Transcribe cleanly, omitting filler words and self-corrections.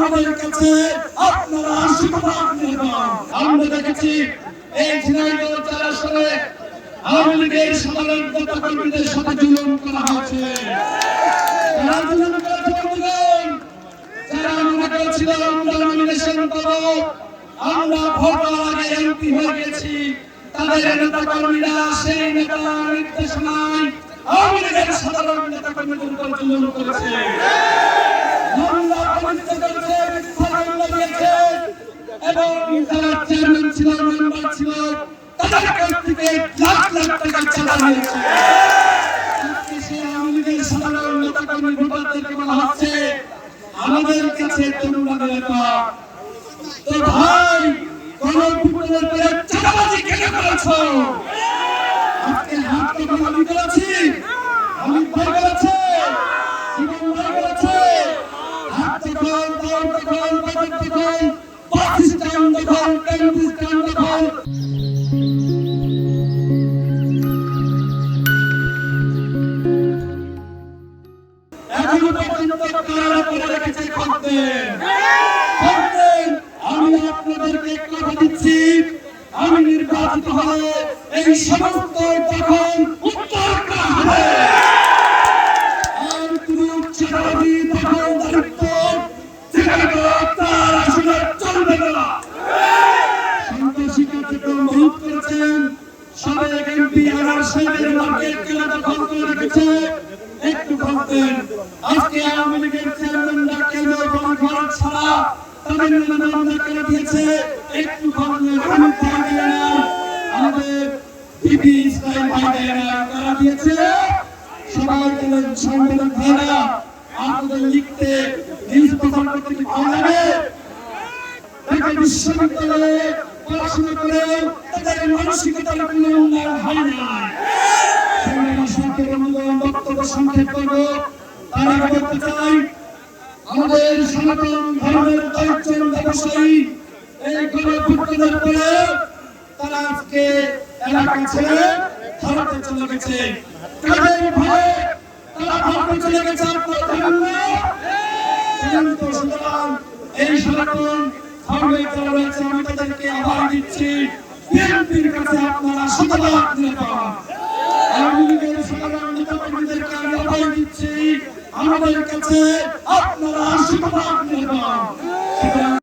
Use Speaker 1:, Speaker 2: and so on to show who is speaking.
Speaker 1: আমাদের কাছে আপনারা সুপার নির্মাণ। আমরা দেখেছি এই ঝিনাইদহ জেলা আসলে আওয়ামী লীগের সাধারণ নেতা কর্মীদের সাথে জুলুম করা হয়েছে। যারা মনে করেছিল আমরা নমিনেশন পাবো, আমরা ভোট আগে এমপি হয়ে গেছি, তাদের নেতা কর্মীরা সেই নেতা নির্দেশনায় আওয়ামী লীগের সাধারণ নেতা কর্মীদের উপর জুলুম করেছে, মামলা করেছে, মিথ্যা মামলা দিয়েছে এবং যারা চেয়ারম্যান ছিল, মেম্বার ছিল, তাদের কাছ থেকে লাখ লাখ টাকা চাঁদা নিয়েছে। আওয়ামী লীগের সাধারণ নেতা কর্মী ভোটারদেরকে বলা হচ্ছে আমাদের কাছে তোমরা নেতা। তো ভাই, গণভোটের পরে চাঁদাবাজি কেন করেছো? আজকে হাত থেকে আমি করেছি, আমি ভয় করেছে, জীবন ভয় করেছে, হাত থেকে দল দখল, বাজার দখল, বাস স্ট্যান্ড দখল, ট্রেন স্ট্যান্ড দখল। এখনো পর্যন্ত কারা করে রেখেছে খদ্দের। আমি আপনাদেরকে কথা দিচ্ছি, আমি নির্বাচিত হলে এই সমস্ত দখল উত্তর করা হবে। আর কোনো উচ্চবাদী দখলদারিত্ব তার আসলে চলবে না। সন্ত্রাসী কার্যক্রম বহুত করেছেন, সাবেক এমপি আনার সাহেবের মার্কেট কেনা দখল করে রেখেছে, একটু ভাবতেন। আজকে আওয়ামী লীগের চেয়ারম্যানরা কেন ঘর ছাড়া তাদের নামে মামলা করে দিয়েছে, একটু ভাবলেন। আমি ভাই দেয় না, আমাদের বিপি ইসলাম ভাই দেয় না, তারা দিয়েছে সবাই গেলেন সাংবাদিক ভাইরা। আপনাদের লিখতে নিউজ প্রচার করতে কি ভালো লাগে? ঢাকা বিশ্ববিদ্যালয়ে পড়াশোনা করে তাদের মানসিকতার কোনো উন্নয়ন হয় না। বক্তব্য সংক্ষেপ করব, তারা বলতে চাই আমাদের সনাতন ধর্মের কয়েকজন ব্যবসায়ী এই গণভোটের পরে তারা আজকে এলাকা ছেড়ে ভারতে চলে গেছে। তাদের ভয়ে তারা ভারতে চলে গেছে। এই সনাতন ধর্মের যারা রয়েছে আমি তাদেরকে আহ্বান দিচ্ছি, বিএনপির কাছে আপনারা শতভাগ নিরাপদ। আওয়ামী লীগের সাধারণ নেতা কর্মীদেরকে আমি আহ্বান দিচ্ছি, আমাদের কাছে